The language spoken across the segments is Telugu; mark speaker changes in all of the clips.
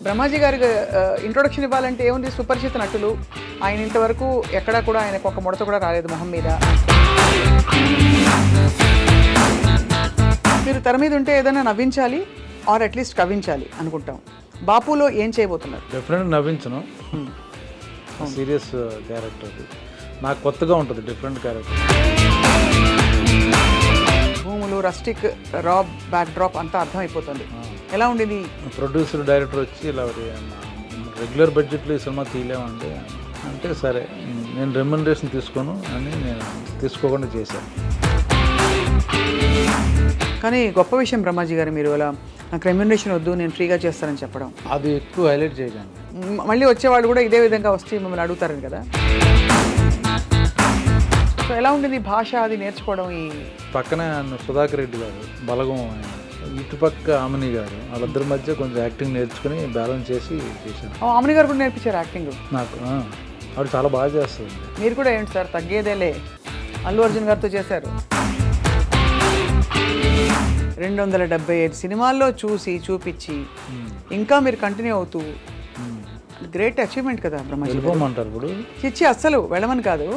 Speaker 1: బ్రహ్మాజీ గారికి ఇంట్రొడక్షన్ ఇవ్వాలంటే ఏముంది, సుపరిచిత నటులు. ఆయన ఇంతవరకు ఎక్కడా కూడా ఆయనకు ఒక ముడత కూడా రాలేదు మొహం మీద. మీరు తెర మీద ఉంటే ఏదైనా నవ్వించాలి ఆర్ అట్లీస్ట్ కవ్వించాలి అనుకుంటాం. బాపులో ఏం చేయబోతున్నారు?
Speaker 2: డెఫినెట్గా నవ్వించను. సీరియస్ క్యారెక్టర్ అది నాకు కొత్తగా ఉంటుంది, డిఫరెంట్ క్యారెక్టర్.
Speaker 1: భూములు, రస్టిక్, రాబ్, బ్యాక్ డ్రాప్ అంతా అర్థమైపోతుంది. ఎలా ఉండేది?
Speaker 2: ప్రొడ్యూసర్ డైరెక్టర్ వచ్చి ఇలా రెగ్యులర్ బడ్జెట్లో ఈ సినిమా తీయలేమండి అంటే, సరే నేను రెమ్యునరేషన్ తీసుకోను అని నేను తీసుకోకుండా చేశాను.
Speaker 1: కానీ గొప్ప విషయం బ్రహ్మాజీ గారు, మీరు అలా నాకు రెమ్యునరేషన్ వద్దు నేను ఫ్రీగా చేస్తానని చెప్పడం.
Speaker 2: అది ఎక్కువ హైలైట్ చేయకండి.
Speaker 1: మళ్ళీ వచ్చేవాళ్ళు కూడా ఇదే విధంగా వస్తే మిమ్మల్ని అడుగుతారని కదా. సో ఎలా ఉండేది భాష అది నేర్చుకోవడం? ఈ
Speaker 2: పక్కనే సుధాకర్ రెడ్డి గారు, బలగం ఆయన, ఇటుపక్క ఆమని గారు, వాళ్ళిద్దరి మధ్య కొంచెం యాక్టింగ్ నేర్చుకుని బ్యాలెన్స్ చేసి చేశాను.
Speaker 1: ఆమని గారు కూడా నేర్పించారు యాక్టింగ్
Speaker 2: నాకు. ఆవిడ చాలా బాగా చేస్తుంది.
Speaker 1: మీరు కూడా ఏంటి సార్ తగ్గేదేలే, అల్లు అర్జున్ గారితో చేశారు. 275 సినిమాల్లో చూసి చూపించి ఇంకా మీరు కంటిన్యూ అవుతూ, గ్రేట్ అచీవ్మెంట్ కదా బ్రహ్మాజీ.
Speaker 2: వెళ్ళిపోమంటారు ఇప్పుడు?
Speaker 1: చిచ్చి అస్సలు వెళ్ళమని కాదు,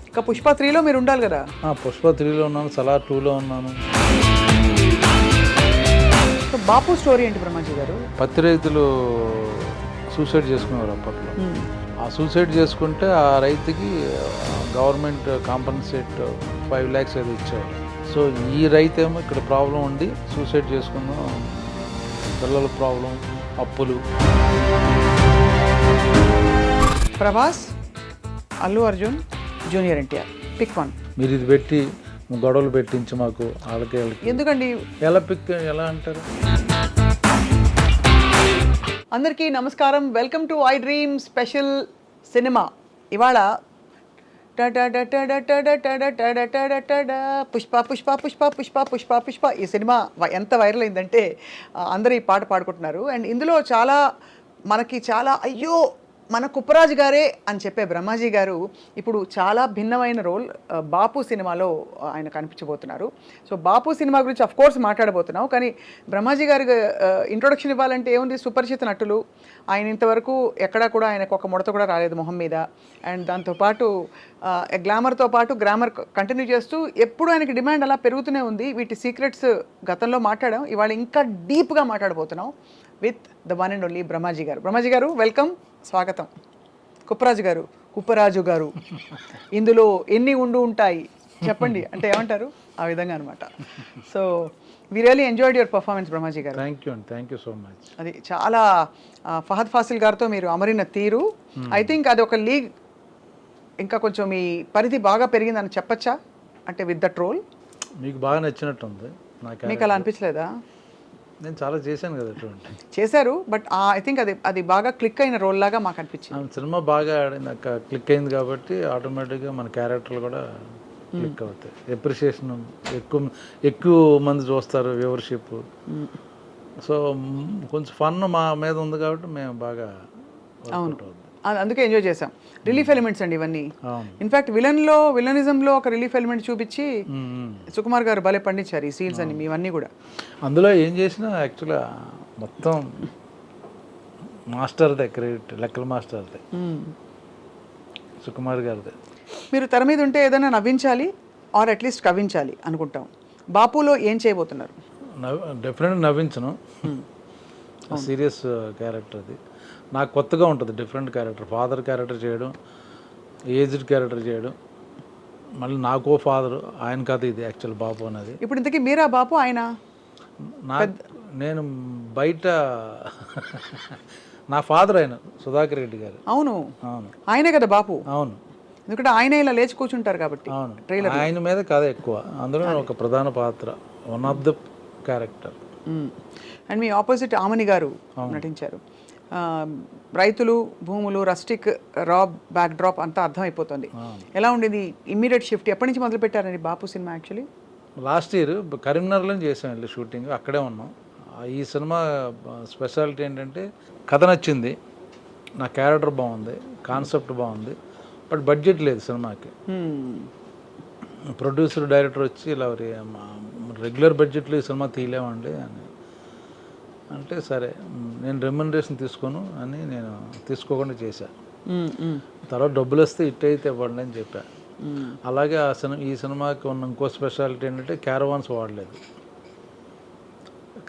Speaker 1: ఇంకా పుష్ప 3లో మీరు ఉండాలి కదా.
Speaker 2: పుష్ప 3లో ఉన్నాను, సలార్ 2లో ఉన్నాను.
Speaker 1: సో బాపు స్టోరీ ఏంటి బ్రహ్మాజీ గారు?
Speaker 2: పత్తి రైతులు సూసైడ్ చేసుకునేవారు అప్పట్లో. ఆ సూసైడ్ చేసుకుంటే ఆ రైతుకి గవర్నమెంట్ కాంపన్సేట్ 5 lakhs ఏదో ఇచ్చారు. సో ఈ రైతు ఏమో ఇక్కడ ప్రాబ్లం ఉండి సూసైడ్ చేసుకుందాం, పిల్లల ప్రాబ్లం, అప్పులు.
Speaker 1: Prabhas, Allu Arjun, junior NTR, pick one.
Speaker 2: మీరు ఇది పెట్టి గొడవలు పెట్టించి మాకు వాళ్ళకి
Speaker 1: ఎందుకండి?
Speaker 2: ఎలా అంటారు?
Speaker 1: అందరికీ నమస్కారం, welcome to I dream special cinema. ఇవాళ పుష్ప పుష్ప పుష్ప పుష్ప పుష్ప పుష్ప ఈ సినిమా ఎంత వైరల్ అయిందంటే అందరూ ఈ పాట పాడుకుంటున్నారు. అండ్ ఇందులో చాలా మనకి చాలా అయ్యో మన కుప్పరాజు గారే అని చెప్పే బ్రహ్మాజీ గారు ఇప్పుడు చాలా భిన్నమైన రోల్ బాపు సినిమాలో ఆయన కనిపించబోతున్నారు. సో బాపు సినిమా గురించి అఫ్ కోర్స్ మాట్లాడబోతున్నాం, కానీ బ్రహ్మాజీ గారికి ఇంట్రొడక్షన్ ఇవ్వాలంటే ఏముంది, సుపరిచిత నటులు. ఆయన ఇంతవరకు ఎక్కడా కూడా ఆయనకు ఒక ముడత కూడా రాలేదు మొహం మీద. అండ్ దాంతోపాటు గ్లామర్తో పాటు గ్రామర్ కంటిన్యూ చేస్తూ ఎప్పుడు ఆయనకి డిమాండ్ అలా పెరుగుతూనే ఉంది. వీటి సీక్రెట్స్ గతంలో మాట్లాడాం, ఇవాళ ఇంకా డీప్గా మాట్లాడబోతున్నాం with the one and only Brahmaji గారు. బ్రహ్మాజీ గారు వెల్కమ్, స్వాగతం. కుప్పరాజు గారు ఇందులో ఎన్ని ఉంటాయి చెప్పండి అంటే ఏమంటారు? ఆ విధంగా అనమాట. So we really enjoyed your performance Brahmaji garu.
Speaker 2: Thank you so much.
Speaker 1: అది చాలా ఫహద్ ఫాసిల్ గారితో మీరు అమరిన తీరు, ఐ థింక్ అది ఒక లీగ్ ఇంకా కొంచెం మీ పరిధి బాగా పెరిగిందని చెప్పచ్చా? అంటే విత్ దట్ రోల్
Speaker 2: మీకు బాగా నచ్చినట్టుంది.
Speaker 1: మీకు అలా అనిపించలేదా?
Speaker 2: నేను చాలా చేశాను కదా అటువంటి.
Speaker 1: చేశారు, బట్ ఐ థింక్ అది బాగా క్లిక్ అయిన రోల్ లాగా మాకు అనిపించింది.
Speaker 2: సినిమా బాగా నాకు క్లిక్ అయింది కాబట్టి ఆటోమేటిక్గా మన క్యారెక్టర్లు కూడా క్లిక్ అవుతాయి. ఎప్రిషియేషన్ ఎక్కువ మంది చూస్తారు, వ్యూవర్షిప్. సో కొంచెం ఫన్ మా మీద ఉంది కాబట్టి మేము బాగా.
Speaker 1: అవును, అందుకే ఎంజాయ్ చేసాం. రిలీఫ్ ఎలిమెంట్స్ అండి ఇవన్నీ. ఇన్ఫాక్ట్ విలనిజంలో ఒక రిలీఫ్ ఎలిమెంట్ చూపించి సుకుమార్ గారు భలే పండించారు ఈ సీన్స్ అన్ని ఇవన్నీ కూడా.
Speaker 2: అందులో ఏం చేసినా యాక్చువల్గా మొత్తం మాస్టర్దే క్రెడిట్, లెక్కల మాస్టర్దే, సుకుమార్ గారిదే.
Speaker 1: మీరు తెర మీద ఉంటే ఏదైనా నవ్వించాలి ఆర్ అట్లీస్ట్ కవ్వించాలి అనుకుంటాం. బాపులో ఏం చేయబోతున్నారు?
Speaker 2: డెఫినెట్గా నవ్వించను. సీరియస్ క్యారెక్టర్ అది నాకు కొత్తగా ఉంటుంది, డిఫరెంట్ క్యారెక్టర్. ఫాదర్ క్యారెక్టర్ చేయడం, ఏజ్డ్ క్యారెక్టర్ చేయడం, మళ్ళీ నాకో ఫాదరు, ఆయన కథ ఇది యాక్చువల్ బాపు అనేది.
Speaker 1: ఇప్పుడు ఇంతకీ మీరా బాపు ఆయన?
Speaker 2: నేను బయట నా ఫాదర్ ఆయన సుధాకర్ రెడ్డి గారు.
Speaker 1: అవును, ఆయనే కదా బాపు.
Speaker 2: అవును,
Speaker 1: ఎందుకంటే ఆయన ఇలా లేచి కూర్చుంటారు కాబట్టి.
Speaker 2: అవును, ఆయన మీద కథ ఎక్కువ, అందులో ఒక ప్రధాన పాత్ర, one of the character.
Speaker 1: And మీ ఆపోజిట్ ఆమని గారు నటించారు. రైతులు, భూములు, రస్టిక్, రాబ్, బ్యాక్ డ్రాప్ అంతా అర్థమైపోతుంది. ఎలా ఉండేది ఇమ్మీడియట్ షిఫ్ట్? ఎప్పటి నుంచి మొదలు పెట్టారండి బాపు సినిమా? యాక్చువల్లీ
Speaker 2: లాస్ట్ ఇయర్ కరీంనగర్లో చేసాం, వెళ్ళి షూటింగ్ అక్కడే ఉన్నాం. ఈ సినిమా స్పెషాలిటీ ఏంటంటే కథ నచ్చింది, నా క్యారెక్టర్ బాగుంది, కాన్సెప్ట్ బాగుంది, బట్ బడ్జెట్ లేదు సినిమాకి. ప్రొడ్యూసర్ డైరెక్టర్ వచ్చి ఇలా రెగ్యులర్ బడ్జెట్లో ఈ సినిమా తీయలేమండి అని. అంటే సరే నేను రెమ్యునరేషన్ తీసుకోను అని నేను తీసుకోకుండా చేశాను. తర్వాత డబ్బులు వస్తే ఇట్ అయితే ఇవ్వండి అని చెప్పా. అలాగే ఈ సినిమాకి ఉన్న ఇంకో స్పెషాలిటీ ఏంటంటే క్యారవాన్స్ వాడలేదు.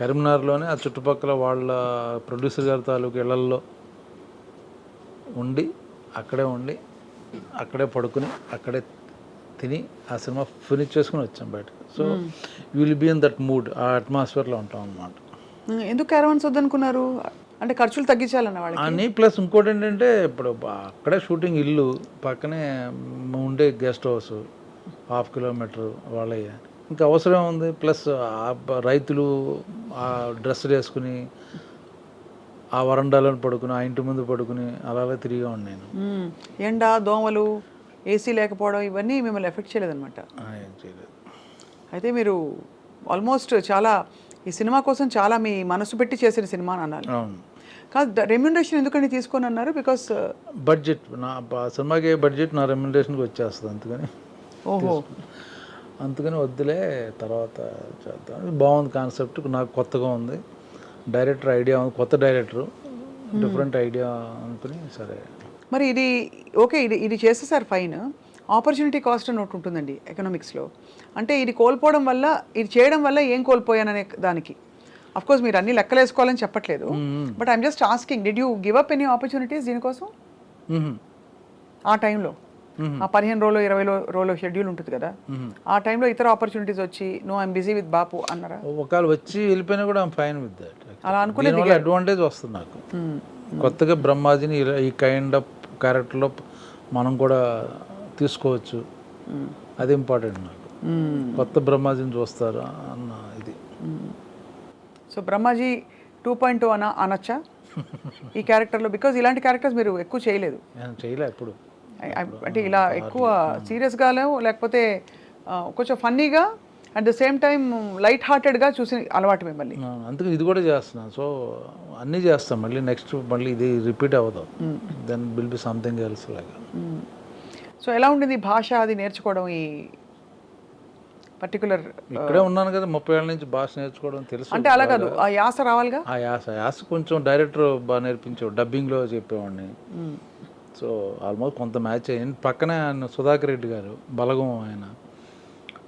Speaker 2: కరీంనగర్లోనే ఆ చుట్టుపక్కల వాళ్ళ ప్రొడ్యూసర్ గారి తాలూకు ఇళ్లల్లో ఉండి అక్కడే పడుకుని అక్కడే తిని ఆ సినిమా ఫినిష్ చేసుకుని వచ్చాం బయటకు. So you will be in that mood, ఆ అట్మాస్ఫియర్లో ఉంటాం అన్నమాట.
Speaker 1: ఎందుకు క్యారవాన్స్ వద్దనుకున్నారు? అంటే ఖర్చులు తగ్గించాలన్న వాళ్ళకి
Speaker 2: అని ప్లస్ ఇంకోటి ఏంటంటే ఇప్పుడు అక్కడే షూటింగ్, ఇల్లు పక్కనే ఉండే గెస్ట్ హౌస్ 1/2 కిలోమీటర్ వాళ్ళయ్య, ఇంకా అవసరం ఉంది. ప్లస్ రైతులు ఆ డ్రెస్సులు వేసుకుని ఆ వరండాలో పడుకుని ఆ ఇంటి ముందు పడుకుని అలా తిరిగా ఉన్నాను.
Speaker 1: ఎండ, దోమలు, ఏసీ లేకపోవడం ఇవన్నీ మిమ్మల్ని ఎఫెక్ట్ చేయలేదన్నమాట.
Speaker 2: ఏం చేయలేదు.
Speaker 1: అయితే మీరు ఆల్మోస్ట్ చాలా ఈ సినిమా కోసం చాలా మీ మనసు పెట్టి చేసిన సినిమా అని అన్నారు.
Speaker 2: అవును.
Speaker 1: కాదు, రెమ్యునరేషన్ ఎందుకని తీసుకొని అన్నారు? బికాస్
Speaker 2: బడ్జెట్ నా సినిమాకి బడ్జెట్ నా రెమ్యునరేషన్కి వచ్చేస్తుంది, అందుకని వద్దులే తర్వాత చేద్దాం. బాగుంది కాన్సెప్ట్, నాకు కొత్తగా ఉంది, డైరెక్టర్ ఐడియా ఉంది, కొత్త డైరెక్టరు, డిఫరెంట్ ఐడియా అనుకుని సరే.
Speaker 1: మరి ఇది ఓకే, ఇది చేసేసారు ఫైన్. ఆపర్చునిటీ కాస్ట్ అని ఒకటి ఉంటుందండి ఎకనామిక్స్లో. అంటే ఇది కోల్పోవడం వల్ల, ఇది చేయడం వల్ల ఏం కోల్పోయాననే దానికి అఫ్కోర్స్ మీరు అన్ని లెక్కలు వేసుకోవాలని చెప్పట్లేదు, but I'm just asking, did you give up any opportunities దీనికోసం ఆ టైంలో? ఆ 15 రోజులు 20 రోజులు షెడ్యూల్ ఉంటుంది కదా, ఆ టైంలో ఇతర ఆపర్చునిటీస్ వచ్చి నో ఐఎమ్ బిజీ విత్ బాపు అన్నారా?
Speaker 2: ఒకవేళ వచ్చి వెళ్ళిపోయినా కూడా ఐఎమ్ ఫైన్ విత్ దట్.
Speaker 1: అలా అనుకునే
Speaker 2: అడ్వాంటేజ్ వస్తుంది నాకు. కొత్తగా బ్రహ్మాజీని ఈ కైండ్ ఆఫ్ క్యారెక్టర్లో మనం కూడా తీసుకోవచ్చు, అది ఇంపార్టెంట్ నాకు. కొత్త బ్రహ్మాజీని చూస్తారు అన్న ఇది.
Speaker 1: సో బ్రహ్మాజీ 2.0 అనొచ్చా ఈ క్యారెక్టర్లో? బికాజ్ ఇలాంటి క్యారెక్టర్స్ మీరు ఎక్కువ చేయలేదు.
Speaker 2: చేయలేదు ఎప్పుడు.
Speaker 1: అంటే ఇలా ఎక్కువ సీరియస్గానో లేకపోతే కొంచెం ఫన్నీగా at the same time light హార్టెడ్గా చూసి అలవాటు మిమ్మల్ని.
Speaker 2: అందుకే ఇది కూడా చేస్తున్నాను. సో అన్నీ చేస్తాం, మళ్ళీ ఇది రిపీట్ అవ్వదు, then will be something else లాగా.
Speaker 1: సో ఎలా ఉండింది భాష అది నేర్చుకోవడం? ఈ పర్టికులర్
Speaker 2: ఇక్కడే ఉన్నాను కదా 30 ఏళ్ళ నుంచి భాష నేర్చుకోవడం తెలుసు.
Speaker 1: అంటే అలా కాదు, ఆ యాస రావాలిగా.
Speaker 2: ఆ యాస కొంచెం డైరెక్టర్ బాగా నేర్పించాడు, డబ్బింగ్లో చెప్పేవాడిని. సో ఆల్మోస్ట్ కొంత మ్యాచ్ అయ్యింది. పక్కనే ఆయన సుధాకర్ రెడ్డి గారు, బలగం ఆయన.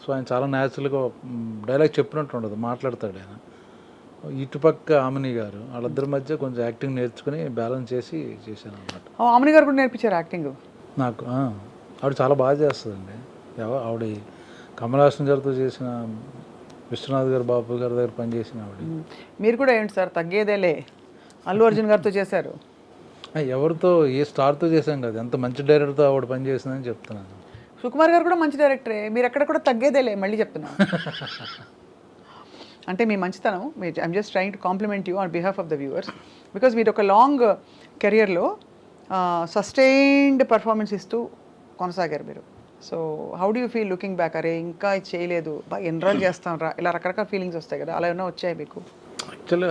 Speaker 2: సో ఆయన చాలా న్యాచురల్గా డైలాగ్ చెప్పినట్టు ఉండదు, మాట్లాడతాడు ఆయన. ఇటుపక్క ఆమిని గారు, వాళ్ళిద్దరి మధ్య కొంచెం యాక్టింగ్ నేర్చుకుని బ్యాలెన్స్ చేసి చేశాను అనమాట.
Speaker 1: ఆమిని గారు కూడా నేర్పించారు యాక్టింగ్
Speaker 2: నాకు. ఆవిడ చాలా బాగా చేస్తుందండి. ఆవిడ కమల్ హాసన్ గారితో చేసిన, విశ్వనాథ్ గారు, బాబు గారి దగ్గర పనిచేసిన ఆవిడ.
Speaker 1: మీరు కూడా ఏంటి సార్ తగ్గేదేలే, అల్లు అర్జున్ గారితో చేశారు.
Speaker 2: ఎవరితో, ఏ స్టార్తో చేశాం కదా, ఎంత మంచి డైరెక్టర్తో ఆవిడ పని చేసిందని చెప్తున్నాను.
Speaker 1: సుకుమార్ గారు కూడా మంచి డైరెక్టరే, మీరు ఎక్కడ కూడా తగ్గేదేలే మళ్ళీ చెప్తున్నా. అంటే మీ మంచితనం, I'm just trying to complement you on behalf of the viewers, because మీరు ఒక లాంగ్ కెరియర్లో సస్టైన్డ్ పర్ఫార్మెన్స్ ఇస్తూ కొనసాగారు మీరు. So how do you feel looking back? అరే ఇంకా ఇది చేయలేదు, బాగా ఎన్రోల్ చేస్తాను రా, ఇలా రకరకాల ఫీలింగ్స్ వస్తాయి కదా, అలా ఏమైనా వచ్చాయి మీకు?
Speaker 2: Actually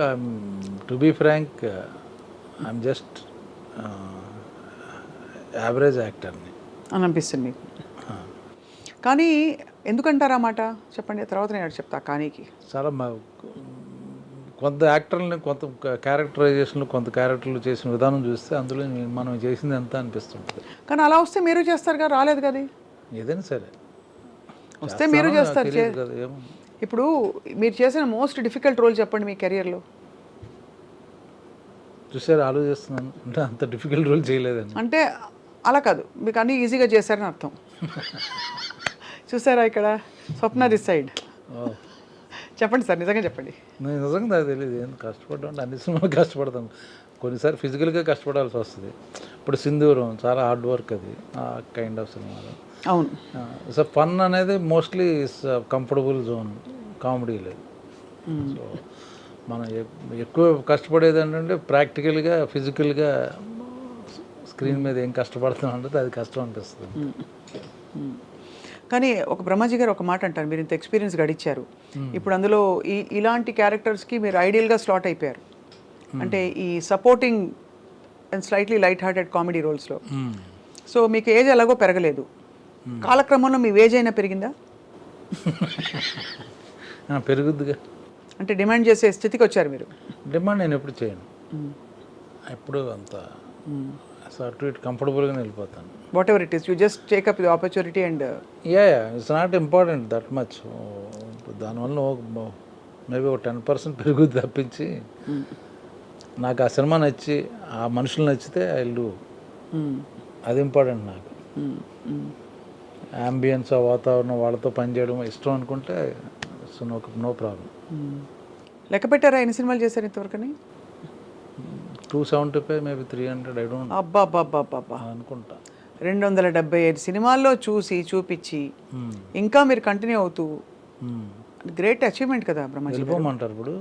Speaker 2: to be frank, I'm just average యాక్టర్ని
Speaker 1: అని అనిపిస్తుంది మీకు. కానీ ఎందుకంటారా మాట చెప్పండి, తర్వాత నేను చెప్తా. కానీకి
Speaker 2: చాలా కొంత యాక్టర్లని, కొంత క్యారెక్టరైజేషన్లు, కొంత క్యారెక్టర్లు చేసిన విధానం చూస్తే అందులో మనం చేసింది ఎంత అనిపిస్తుంటుంది.
Speaker 1: కానీ అలా వస్తే మీరు చేస్తారు కదా, రాలేదు కదా.
Speaker 2: ఏదైనా సరే
Speaker 1: వస్తే మీరు చేస్తారు. ఇప్పుడు మీరు చేసిన మోస్ట్ డిఫికల్ట్ రోల్ చెప్పండి మీ కెరియర్లో.
Speaker 2: చూసారు, ఆలోచిస్తున్నాను. అంటే అంత డిఫికల్ట్ రోల్ చేయలేదండి.
Speaker 1: అంటే అలా కాదు, మీకు అన్నీ ఈజీగా చేశారని అర్థం. చూసారా ఇక్కడ స్వప్న దిస్ సైడ్. చెప్పండి సార్, నిజంగా చెప్పండి.
Speaker 2: నేను నిజంగా నాకు తెలియదు, ఏం కష్టపడ్డా అంటే అన్ని సినిమాలు కష్టపడతాం. కొన్నిసార్లు ఫిజికల్గా కష్టపడాల్సి వస్తుంది. ఇప్పుడు సింధూరం చాలా హార్డ్ వర్క్, అది ఆ కైండ్ ఆఫ్ సినిమాలు.
Speaker 1: అవును.
Speaker 2: సో ఫన్ అనేది మోస్ట్లీ కంఫర్టబుల్ జోన్, కామెడీ లేదు. సో మనం ఎక్కువ కష్టపడేది ఏంటంటే ప్రాక్టికల్గా, ఫిజికల్గా స్క్రీన్ మీద ఏం కష్టపడుతున్నాం అంటే అది కష్టం అనిపిస్తుంది.
Speaker 1: కానీ ఒక బ్రహ్మాజీ గారు ఒక మాట అంటారు, మీరు ఇంత ఎక్స్పీరియన్స్ గడిచారు, ఇప్పుడు అందులో ఇలాంటి క్యారెక్టర్స్కి మీరు ఐడియల్గా స్లాట్ అయిపోయారు. అంటే ఈ supporting and slightly light hearted comedy రోల్స్లో. సో మీకు ఏజ్ ఎలాగో పెరగలేదు, కాలక్రమంలో మీ ఏజ్ అయినా పెరిగిందా?
Speaker 2: పెరుగుద్దిగా.
Speaker 1: అంటే డిమాండ్ చేసే స్థితికి వచ్చారు మీరు.
Speaker 2: డిమాండ్ నేను ఎప్పుడు చేయను, ఎప్పుడు అంత అటు ఇటు కంఫర్టబుల్గా వెళ్ళిపోతాను.
Speaker 1: What ever it is, you just take up the opportunity and
Speaker 2: yeah it's not important that much. దానివల్ల మేబీ ఒక 10% పెరుగుద్ది తప్పించి, నాకు ఆ సినిమా నచ్చి ఆ మనుషులు నచ్చితే ఐ విల్ డూ, అది ఇంపార్టెంట్ నాకు. అంబియన్స్, ఆ వాతావరణం, వాళ్ళతో పనిచేయడం ఇష్టం అనుకుంటే సో నో ప్రాబ్లం.
Speaker 1: లెక్క పెట్టారా ఎన్ని సినిమాలు చేశారు ఇంతవరకని?
Speaker 2: 275 మేబీ 300 ఐ డోంట్
Speaker 1: అబ్బా
Speaker 2: అనుకుంటా.
Speaker 1: 275 సినిమాల్లో చూపించి ఇంకా మీరు కంటిన్యూ అవుతూ, గ్రేట్ అచీవ్మెంట్ కదా బ్రహ్మాజీ.
Speaker 2: వెళ్ళిపోమంటారు ఇప్పుడు?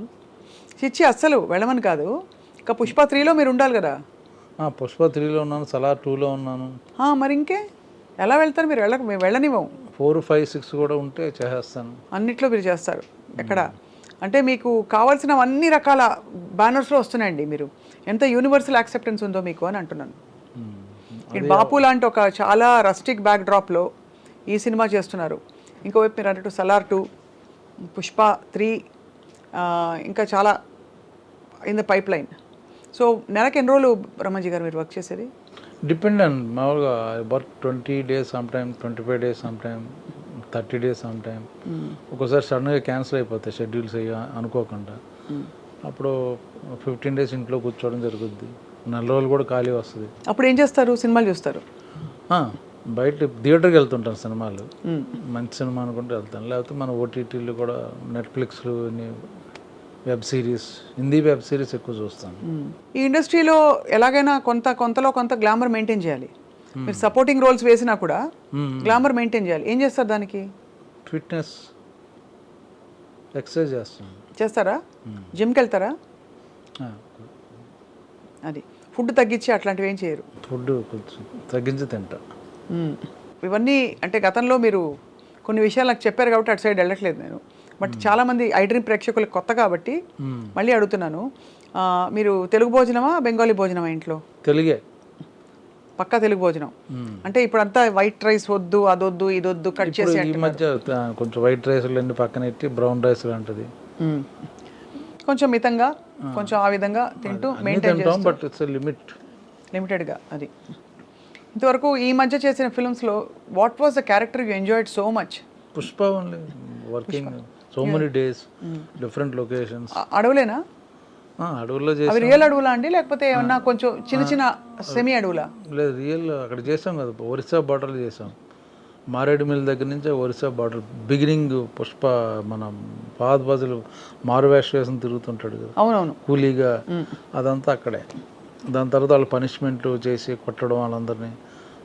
Speaker 1: చిచ్చి అస్సలు వెళ్ళమని కాదు, ఇంకా పుష్ప 3లో మీరు ఉండాలి కదా.
Speaker 2: పుష్ప 3లో ఉన్నాను, సలార్ 2లో ఉన్నాను.
Speaker 1: మరి ఇంకే ఎలా వెళ్తారు మీరు? మేము వెళ్ళనివ్వం.
Speaker 2: 4, 5, 6 కూడా ఉంటే చేసేస్తాను.
Speaker 1: అన్నిట్లో మీరు చేస్తారు. ఎక్కడ అంటే మీకు కావాల్సిన అన్ని రకాల బ్యానర్స్లో వస్తున్నాయండి. మీరు ఎంత యూనివర్సల్ యాక్సెప్టెన్స్ ఉందో మీకు అని అంటున్నాను. ఇటు బాపు లాంటి ఒక చాలా రస్టిక్ బ్యాక్ డ్రాప్లో ఈ సినిమా చేస్తున్నారు. ఇంకోవైపు మీరు అన్నట్టు సలార్ 2, పుష్ప 3, ఇంకా చాలా in the pipe line. So నెలకి ఎన్ని రోజులు బ్రహ్మాజీ గారు మీరు వర్క్ చేసేది?
Speaker 2: డిపెండ్ అండ్ మామూలుగా work 20 days some time, 25 days some time, 30 days some time. ఒక్కోసారి సడన్గా క్యాన్సిల్ అయిపోతాయి షెడ్యూల్స్ అనుకోకుండా. అప్పుడు 15 days ఇంట్లో కూర్చోవడం జరుగుద్ది. 4 రోజులు కూడా ఖాళీ వస్తుంది.
Speaker 1: అప్పుడు ఏం చేస్తారు? సినిమాలు చూస్తారు?
Speaker 2: బయట థియేటర్కి వెళ్తుంటాను సినిమాలు, మంచి సినిమా అనుకుంటే వెళ్తాను. లేకపోతే మన ఓటీటీలు కూడా, నెట్ఫ్లిక్స్లు, web series, Hindi web series ఎక్కువ చూస్తాను.
Speaker 1: ఈ ఇండస్ట్రీలో ఎలాగైనా కొంతలో కొంత గ్లామర్ మెయింటైన్ చేయాలి. మీరు సపోర్టింగ్ రోల్స్ వేసినా కూడా గ్లామర్ మెయింటైన్ చేయాలి. ఏం చేస్తారు దానికి?
Speaker 2: ఫిట్నెస్, ఎక్సర్సైజ్
Speaker 1: చేస్తారా? జిమ్కి వెళ్తారా? అది ఫుడ్ తగ్గించి అట్లాంటివి ఏం చేయరు?
Speaker 2: ఫుడ్ కొంచెం తగ్గించి తింటా.
Speaker 1: ఇవన్నీ అంటే గతంలో మీరు కొన్ని విషయాలు నాకు చెప్పారు కాబట్టి అటు సైడ్ వెళ్ళట్లేదు నేను. బట్ చాలామంది ఐ డ్రీమ్ ప్రేక్షకులకు కొత్త కాబట్టి మళ్ళీ అడుగుతున్నాను. మీరు తెలుగు భోజనమా, బెంగాలీ భోజనమా ఇంట్లో?
Speaker 2: తెలుగే,
Speaker 1: పక్కా తెలుగు భోజనం. అంటే ఇప్పుడు అంతా వైట్ రైస్ వద్దు, అదొద్దు, ఇదొద్దు, కట్ చేసి.
Speaker 2: ఈ మధ్య కొంచెం వైట్ రైస్లు అన్ని పక్కన పెట్టి బ్రౌన్ రైస్ లాంటిది
Speaker 1: కొంచెం మితంగా, కొంచెం ఆ విధంగా తింటూ మెయింటైన్ చేస్తాం.
Speaker 2: బట్ ఇట్స్
Speaker 1: లిమిటెడ్గా. అది ఇంతవరకు ఈ మధ్య చేసిన ఫిల్మ్స్లో what was the character you enjoyed so much?
Speaker 2: Pushpa only, working so many days, different locations.
Speaker 1: అడవులేనా?
Speaker 2: అడవుల్లో
Speaker 1: అవి రియల్ అడవులా అండి, లేకపోతే ఏమన్నా కొంచెం చిన్న చిన్న సెమీ అడవులా?
Speaker 2: లేదు, రియల్ అక్కడ చేసాం కదా, ఒరిస్సా బార్డర్లో చేసాం. మారేడుమిల్ దగ్గర నుంచి ఒరిస్సా బార్డర్ బిగినింగ్. పుష్ప మన ఫహద్ ఫాజిల్ మారువేష వేసం తిరుగుతుంటాడు కదా,
Speaker 1: అవునవును,
Speaker 2: కూలీగా, అదంతా అక్కడే. దాని తర్వాత వాళ్ళు పనిష్మెంట్లు చేసి కొట్టడం వాళ్ళందరినీ,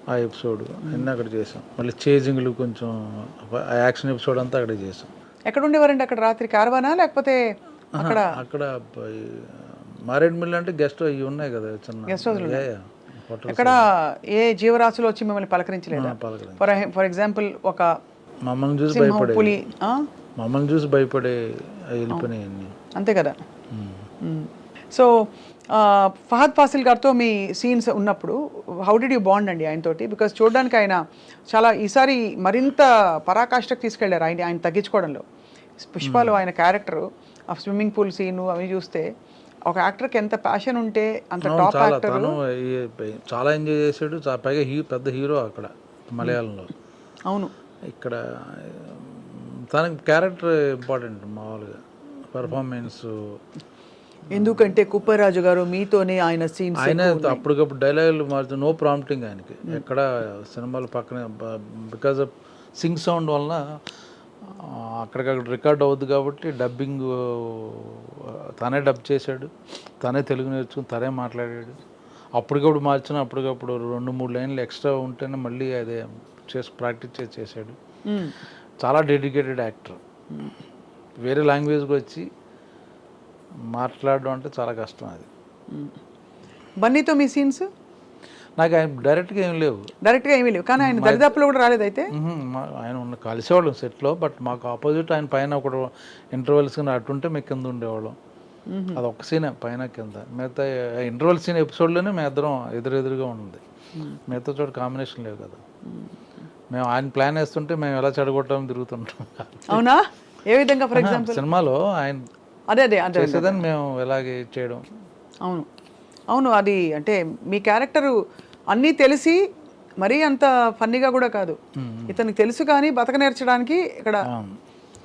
Speaker 2: ఆ ఎపిసోడ్ అన్నీ అక్కడ చేసాం. మళ్ళీ చేజింగ్లు, కొంచెం యాక్షన్ ఎపిసోడ్ అంతా అక్కడే చేసాం.
Speaker 1: ఎక్కడ ఉండేవారండి అక్కడ రాత్రి? కార్వానా లేకపోతే అక్కడ?
Speaker 2: అక్కడ మారేడుమిల్ అంటే గెస్ట్ అవి ఉన్నాయి కదా, చిన్న
Speaker 1: గెస్ట్ హౌస్. ఎక్కడ ఏ జీవరాశులు వచ్చి మిమ్మల్ని పలకరించలేదా? ఫర్ ఎగ్జాంపుల్ ఒక
Speaker 2: మమ్మల్ని చూసి
Speaker 1: పులి,
Speaker 2: మమ్మల్ని చూసి భయపడే వెళ్ళిపోయినాయి.
Speaker 1: అంతే కదా. సో ఫహద్ ఫాసిల్ గారితో మీ సీన్స్ ఉన్నప్పుడు హౌ డిడ్ యూ బాండ్ అండి ఆయనతోటి? బికాస్ చూడడానికి ఆయన చాలా ఈసారి మరింత పరాకాష్ఠకు తీసుకెళ్లారు ఆయన తగ్గించుకోవడంలో. పుష్పలో ఆయన క్యారెక్టర్, ఆ స్విమ్మింగ్ పూల్ సీను అవి చూస్తే ఒక యాక్టర్కి ఎంత ప్యాషన్ ఉంటే అంత టాప్ యాక్టర్.
Speaker 2: చాలా ఎంజాయ్ చేశాడు. పైగా పెద్ద హీరో అక్కడ మలయాళంలో.
Speaker 1: అవును,
Speaker 2: ఇక్కడ తనకి క్యారెక్టర్ ఇంపార్టెంట్ మామూలుగా, పెర్ఫార్మెన్స్.
Speaker 1: ఎందుకంటే కుప్పరాజు గారు మీతోనే ఆయన సీన్స్,
Speaker 2: ఆయన అప్పటికప్పుడు డైలాగులు మారుతూ, నో ప్రాంప్టింగ్ ఆయనకి ఎక్కడ సినిమాలు పక్కనే. బికాజ్ ఆఫ్ సింగ్ సౌండ్ వలన అక్కడికక్కడ రికార్డ్ అవుద్ది కాబట్టి డబ్బింగ్ తనే డబ్ చేశాడు, తనే తెలుగు నేర్చుకుని తనే మాట్లాడాడు. అప్పటికప్పుడు మార్చిన, అప్పటికప్పుడు 2-3 లైన్లు ఎక్స్ట్రా ఉంటేనే మళ్ళీ అదే ప్రాక్టీస్ చేశాడు. చాలా డెడికేటెడ్ యాక్టర్. వేరే లాంగ్వేజ్కి వచ్చి మాట్లాడడం అంటే చాలా కష్టం అది.
Speaker 1: బన్నీతో మీ సీన్స్?
Speaker 2: నాకు ఆయన డైరెక్ట్గా ఏం లేవు.
Speaker 1: కానీ ఆయన దరిదాపులో కూడా రాలేదు. అయితే
Speaker 2: ఆయన కలిసేవాళ్ళం సెట్లో, బట్ మాకు ఆపోజిట్ ఆయన పైన ఒక ఇంటర్వెల్స్ కానీ అటుంటే మేము కింద ఉండేవాళ్ళం. అది ఒక్క సీనే పైన కింద. మిగతా ఇంటర్వెల్ సీన్ ఎపిసోడ్లోనే మేము ఇద్దరం ఎదురెదురుగా ఉంది. మిగతా చోట కాంబినేషన్ లేవు కదా. మేము ఆయన ప్లాన్ వేస్తుంటే మేము ఎలా చెడగొట్టామని తిరుగుతుంటాం.
Speaker 1: అవునా? ఏ విధంగా? ఫర్ ఎగ్జాంపుల్
Speaker 2: సినిమాలో ఆయన
Speaker 1: అదే అదే అదే
Speaker 2: చేసేదని మేము ఇలాగే చేయడం.
Speaker 1: అవును అవును, అది అంటే మీ క్యారెక్టరు అన్నీ తెలిసి మరీ అంత ఫన్నీగా కూడా కాదు, ఇతనికి తెలుసు కానీ బతక నేర్చడానికి ఇక్కడ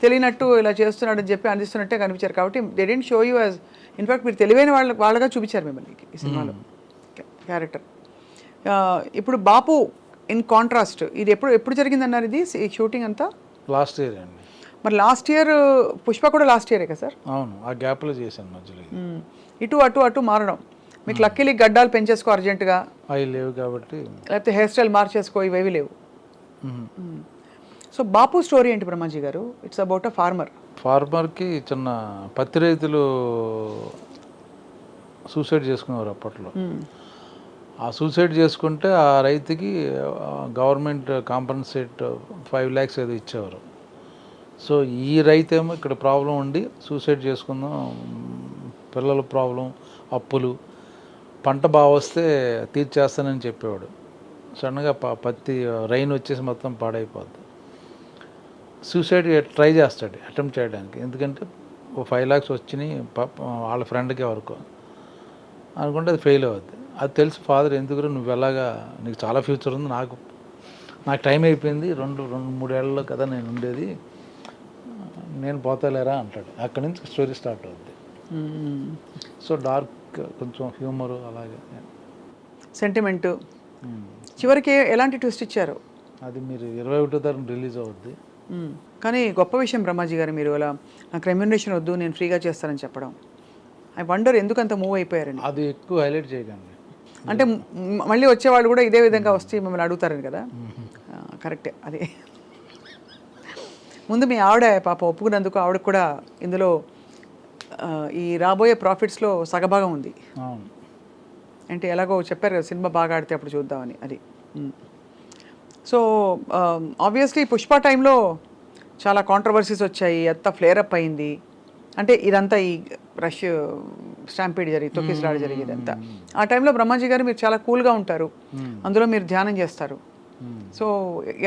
Speaker 1: తెలియనట్టు ఇలా చేస్తున్నాడని చెప్పి అందిస్తున్నట్టే కనిపించారు. కాబట్టి they didn't show you as, in fact మీరు తెలివైన వాళ్ళగా చూపించారు మిమ్మల్ని ఈ సినిమాలో క్యారెక్టర్. ఇప్పుడు బాపు ఇన్ కాంట్రాస్ట్, ఇది ఎప్పుడు ఎప్పుడు జరిగిందన్నారు ఇది షూటింగ్ అంతా?
Speaker 2: లాస్ట్ ఇయర్ అండి.
Speaker 1: మరి లాస్ట్ ఇయర్ పుష్ప కూడా లాస్ట్ ఇయరే కదా సార్?
Speaker 2: అవును, ఆ గ్యాప్లో చేశాను మధ్యలో.
Speaker 1: ఇటు అటు అటు మారడం, మీకు లక్కీలీ గడ్డాలు పెంచేసుకో అర్జెంటుగా,
Speaker 2: అవి లేవు కాబట్టి,
Speaker 1: లేకపోతే హెయిర్ స్టైల్ మార్చేసుకో, ఇవేవి లేవు. సో బాపు స్టోరీ ఏంటి Brahmaji garu? It's about a farmer.
Speaker 2: ఫార్మర్కి చిన్న పత్తి రైతులు సూసైడ్ చేసుకునేవారు అప్పట్లో. ఆ సూసైడ్ చేసుకుంటే ఆ రైతుకి గవర్నమెంట్ కాంపన్సేట్ 5 lakhs ఏదో ఇచ్చేవారు. సో ఈ రైతు ఏమో ఇక్కడ ప్రాబ్లం ఉండి సూసైడ్ చేసుకుందాం, పిల్లల ప్రాబ్లం, అప్పులు, పంట బాగా వస్తే తీర్చేస్తానని చెప్పేవాడు. సడన్గా పత్తి రైన్ వచ్చేసి మొత్తం పాడైపోద్ది. సూసైడ్ ట్రై చేస్తాడు, అటెంప్ట్ చేయడానికి. ఎందుకంటే 5 lakhs వచ్చినాయి వాళ్ళ ఫ్రెండ్కి వరకు అనుకుంటే అది ఫెయిల్ అవుద్ది. అది తెలుసు ఫాదర్, ఎందుకు నువ్వు ఎలాగా, నీకు చాలా ఫ్యూచర్ ఉంది, నాకు టైం అయిపోయింది, 2-3 ఏళ్ళలో కదా నేను ఉండేది, నేను పోతాలేరా అంటాడు. అక్కడి నుంచి స్టోరీ స్టార్ట్ అవుద్ది. సో డార్క్, కొంచెం హ్యూమరు, అలాగే
Speaker 1: సెంటిమెంటు. చివరికి ఎలాంటి ట్విస్ట్ ఇచ్చారు?
Speaker 2: అది మీరు 21వ తారీఖు రిలీజ్ అవుద్ది.
Speaker 1: కానీ గొప్ప విషయం బ్రహ్మాజీ గారు, మీరు అలా నాకు రెమ్యూనరేషన్ వద్దు, నేను ఫ్రీగా చేస్తానని చెప్పడం. ఐ వండర్ ఎందుకు అంత మూవ్ అయిపోయారని.
Speaker 2: అది ఎక్కువ హైలైట్ చేయకండి,
Speaker 1: అంటే మళ్ళీ వచ్చేవాళ్ళు కూడా ఇదే విధంగా వస్తే మిమ్మల్ని అడుగుతారని కదా. కరెక్టే అది. ముందు మీ ఆవిడ పాప ఒప్పుకున్నందుకు ఆవిడకు కూడా ఇందులో ఈ రాబోయే ప్రాఫిట్స్లో సగభాగం ఉంది. అంటే ఎలాగో చెప్పారు కదా, సినిమా బాగా ఆడితే అప్పుడు చూద్దామని. అది సో ఆబ్వియస్లీ పుష్ప టైంలో చాలా కాంట్రవర్సీస్ వచ్చాయి, అంతా ఫ్లేరప్ అయింది. అంటే ఇదంతా ఈ రష్ స్టాంపీడ్ జరిగి తొక్కిసలాట జరిగేది అంతా. ఆ టైంలో బ్రహ్మాజీ గారు మీరు చాలా కూల్గా ఉంటారు, అందులో మీరు ధ్యానం చేస్తారు. సో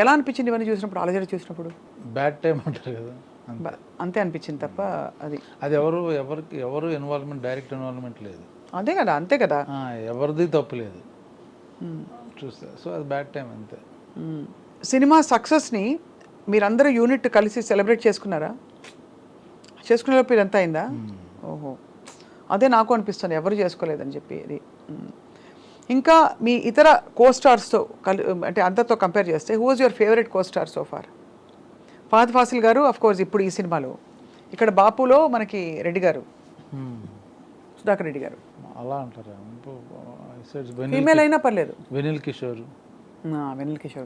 Speaker 1: ఎలా అనిపించింది ఇవన్నీ చూసినప్పుడు, అలజడి చూసినప్పుడు?
Speaker 2: బ్యాడ్ టైం అంటారు కదా,
Speaker 1: అంతే అనిపించింది తప్ప అది
Speaker 2: ఎవరు ఇన్వాల్వ్మెంట్, డైరెక్ట్ ఇన్వాల్వ్మెంట్ లేదు.
Speaker 1: అదే కదా, అంతే కదా,
Speaker 2: ఎవరిది తప్పు లేదు చూస్తే. సో అది బ్యాడ్ టైం అంతే.
Speaker 1: సినిమా సక్సెస్ని మీరందరూ యూనిట్ కలిసి సెలబ్రేట్ చేసుకున్నారా? చేసుకునేలోపు ఇదంతా అయిందా? ఓహో, అదే నాకు అనిపిస్తుంది, ఎవరు చేసుకోలేదని చెప్పి. అది ఇంకా మీ ఇతర కోస్టార్స్తో అంటే అందరితో కంపేర్ చేస్తే who was your favourite costar so far? Fahadh Faasil గారు అఫ్ కోర్స్ ఇప్పుడు ఈ సినిమాలో, ఇక్కడ బాపులో మనకి రెడ్డి గారు, సుధాకర్ రెడ్డి గారు.
Speaker 2: అలా అంటారా?
Speaker 1: ఫీమేల్ అయినా పర్లేదు.
Speaker 2: వెనిల్ కిషోర్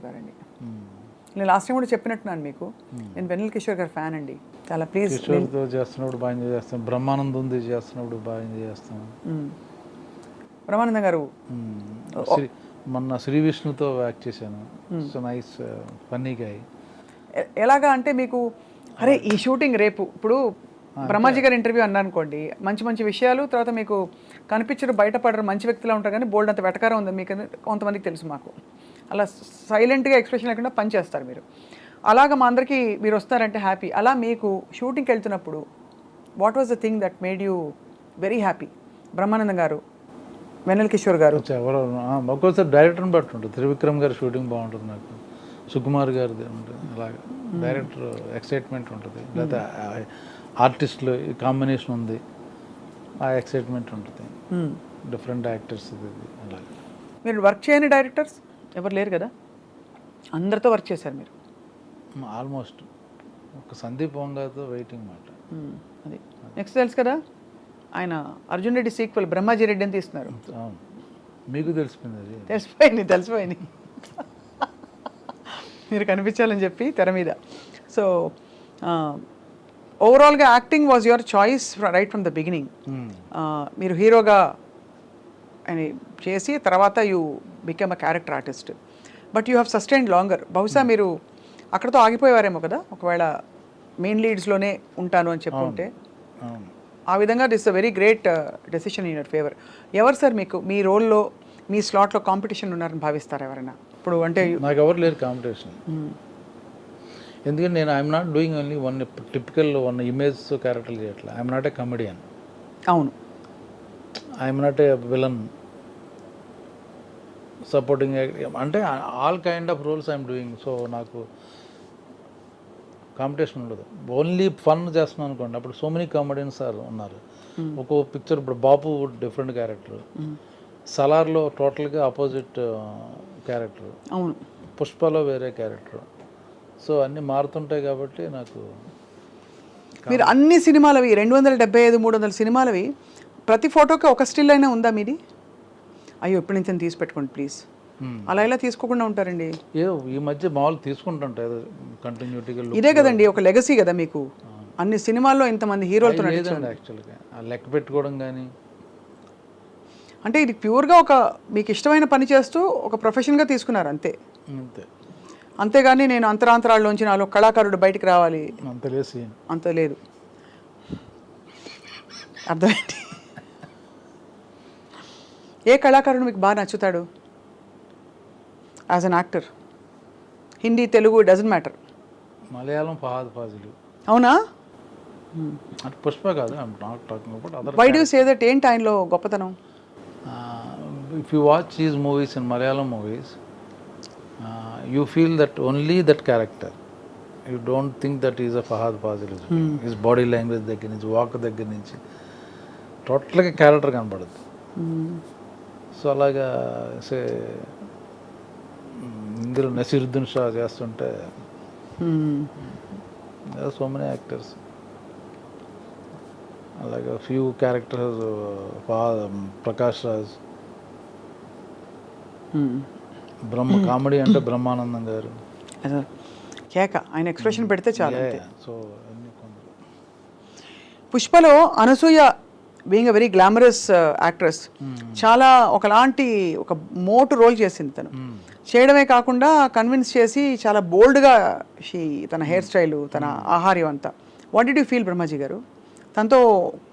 Speaker 1: గారండి. నేను లాస్ట్ టైం కూడా చెప్పినట్టున్నాను మీకు, నేను వెనిల్ కిషోర్ గారు ఫ్యాన్ అండి చాలా. ప్లీజ్,
Speaker 2: కిషోర్తో చేస్తున్నప్పుడు బాగా ఎంజాయ్ చేస్తాం, బ్రహ్మానందం చేస్తున్నప్పుడు బాగా ఎంజాయ్ చేస్తాం.
Speaker 1: బ్రహ్మానందం గారు
Speaker 2: మొన్న శ్రీ విష్ణుతో యాక్ట్ చేశాను. So nice funny guy.
Speaker 1: ఎలాగా అంటే మీకు, అరే ఈ షూటింగ్ రేపు, ఇప్పుడు బ్రహ్మాజీ గారి ఇంటర్వ్యూ అన్నా అనుకోండి, మంచి మంచి విషయాలు, తర్వాత మీకు కనిపించరు, బయటపడరు, మంచి వ్యక్తిలా ఉంటారు, కానీ బోల్డ్ అంత వెటకారం ఉంది మీకు, కొంతమందికి తెలుసు. మాకు అలా సైలెంట్గా ఎక్స్ప్రెషన్ లేకుండా పని చేస్తారు మీరు. అలాగా మా అందరికీ మీరు వస్తారంటే హ్యాపీ. అలా మీకు షూటింగ్కి వెళ్తున్నప్పుడు what was the thing that made you very happy? Brahmanandam గారు, వెన్నెల కిషోర్ గారు,
Speaker 2: ఎవరో ఒక్కోసారి డైరెక్టర్ని బట్టి ఉంటుంది. త్రివిక్రమ్ గారి షూటింగ్ బాగుంటుంది నాకు, సుకుమార్ గారిది ఉంటుంది. అలాగే డైరెక్టర్ ఎక్సైట్మెంట్ ఉంటుంది, లేదా ఆర్టిస్టులు కాంబినేషన్ ఉంది, ఆ ఎక్సైట్మెంట్ ఉంటుంది. డిఫరెంట్ యాక్టర్స్ అలాగే.
Speaker 1: మీరు వర్క్ చేయని డైరెక్టర్స్ ఎవరు లేరు కదా, అందరితో వర్క్ చేశారు మీరు
Speaker 2: ఆల్మోస్ట్. ఒక సందీప్ వంగాతో వెయిటింగ్ మాట.
Speaker 1: అది నెక్స్ట్ తెలుసు కదా, ఆయన అర్జున్ రెడ్డి సీక్వెల్ బ్రహ్మాజీ రెడ్డి అని తీస్తున్నారు.
Speaker 2: అవును, మీకు తెలిసిపోయింది అది?
Speaker 1: తెలిసిపోయింది మీరు కనిపించాలని చెప్పి తెర మీద. సో ఓవరాల్గా acting was your choice right from the beginning. మీరు హీరోగా అని చేసి తర్వాత you become a character artist, but you have sustained longer. బహుశా మీరు అక్కడతో ఆగిపోయేవారేమో కదా, ఒకవేళ మెయిన్ లీడ్స్లోనే ఉంటాను అని చెప్పుంటే. ఆ విధంగా this a very great decision in your favour. ఎవరు సార్ మీకు మీ రోల్లో, మీ స్లాట్లో కాంపిటీషన్ ఉన్నారని భావిస్తారు ఎవరైనా ఇప్పుడు? అంటే
Speaker 2: నాకు ఎవరు లేరు కాంపిటీషన్, ఎందుకంటే నేను I'm not doing only one typical one image character చేయట్లా. ఐఎమ్ నాట్ ఏ కమెడియన్,
Speaker 1: అవును.
Speaker 2: I'm not a villain, supporting, అంటే all kind of roles I'm doing. So నాకు కాంపిటీషన్ ఉండదు, ఓన్లీ ఫన్ చేస్తున్నాను అనుకోండి. అప్పుడు సో మెనీ కామెడియన్స్ ఉన్నారు. ఒక్కో పిక్చర్ ఇప్పుడు బాపు డిఫరెంట్ క్యారెక్టర్, సలార్లో టోటల్గా ఆపోజిట్ క్యారెక్టర్,
Speaker 1: అవును.
Speaker 2: పుష్పలో వేరే క్యారెక్టర్. సో అన్నీ మారుతుంటాయి కాబట్టి నాకు
Speaker 1: మీరు అన్ని సినిమాలవి 275 300 సినిమాలవి ప్రతి ఫోటోకి ఒక స్టిల్ అయినా ఉందా మీది? అయ్యో ఇప్పుడు నుంచి తీసి పెట్టుకోండి ప్లీజ్, అలా ఇలా తీసుకోకుండా ఉంటారండి.
Speaker 2: ఏదో ఈ మధ్య మామూలు తీసుకుంటుంటా ఏదో కంటిన్యూటీగా.
Speaker 1: ఇదే కదండి ఒక లెగసీ కదా మీకు, అన్ని సినిమాల్లో ఇంతమంది హీరోలతో
Speaker 2: లేదండి యాక్చువల్గా ఆ లెక్క పెట్టుకోవడం కానీ.
Speaker 1: అంటే ఇది ప్యూర్గా ఒక మీకు ఇష్టమైన పని చేస్తూ ఒక ప్రొఫెషన్గా తీసుకున్నారు అంతే.
Speaker 2: అంతే,
Speaker 1: అంతేగాని నేను అంతరాంతరాల్లోంచి నాలో కళాకారుడు బయటికి రావాలి
Speaker 2: అంత లేసి
Speaker 1: అంత లేదు. అర్థమైంది. ఏ కళాకారుడు మీకు బాగా నచ్చుతాడు as an actor? Hindi, Telugu, doesn't matter.
Speaker 2: Malayalam Fahadh Faasil.
Speaker 1: అవునా?
Speaker 2: అంటే పుష్ప కాదు, I'm not talking about other.
Speaker 1: Why do say that? ఏంటి ఆయనలో గొప్పతనం?
Speaker 2: If you watch his movies in Malayalam movies, you feel that only that character. You don't think that is a Fahadh Faasil. His body language దగ్గర నుంచి, వాక్ దగ్గర నుంచి టోటల్గా క్యారెక్టర్ కనపడుతుంది. సో అలాగా సే ఇందులో నసీరుద్దీన్ షా చేస్తుంటే సో మెనీ యాక్టర్స్, అలాగే few characters, Prakash Raj, comedy అంటే బ్రహ్మానందం గారు,
Speaker 1: కేక ఆయన ఎక్స్ప్రెషన్ పెడితే చాలు.
Speaker 2: సో అన్ని కొందరు.
Speaker 1: పుష్పలో Anasuya being a very glamorous actress, చాలా ఒకలాంటి ఒక మోటు రోల్ చేసింది తను. చేయడమే కాకుండా కన్విన్స్ చేసి చాలా బోల్డ్గా తన హెయిర్ స్టైలు, తన ఆహార్యం అంతా. What did you feel Brahmaji గారు? తనతో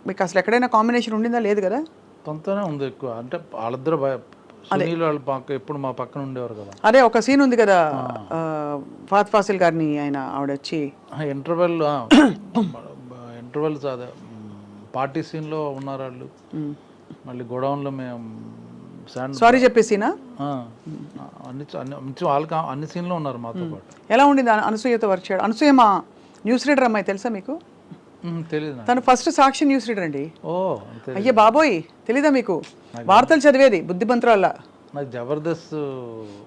Speaker 1: మీకు అసలు ఎక్కడైనా కాంబినేషన్ ఉండిందా? లేదు కదా?
Speaker 2: తనతోనే ఉంది ఎక్కువ. అంటే వాళ్ళిద్దరు సునీల్ వాళ్ళు ఎప్పుడు మా పక్కన ఉండేవారు కదా.
Speaker 1: అదే ఒక సీన్ ఉంది కదా, ఫహద్ ఫాసిల్ గారిని ఆవిడ వచ్చి
Speaker 2: ఇంటర్వెల్స్ అదే పార్టీ సీన్లో ఉన్నారు వాళ్ళు. మళ్ళీ గొడవన్లో మేము
Speaker 1: సారీ చెప్పేసినా
Speaker 2: అన్ని సీన్లో ఉన్నారు మాతో పాటు.
Speaker 1: ఎలా ఉండింది అనసూయతో వర్క్ చేయడం? అనసూయ మా న్యూస్ రీడర్ అమ్మాయి, తెలుసా మీకు?
Speaker 2: తెలీదు.
Speaker 1: తను ఫస్ట్ సాక్షి న్యూస్ రీడర్ అండి.
Speaker 2: ఓ
Speaker 1: అయ్యే బాబోయ్, తెలీదా మీకు? వార్తలు చదివేది బుద్ధిమంతురాల్లా.
Speaker 2: నాకు జబర్దస్త్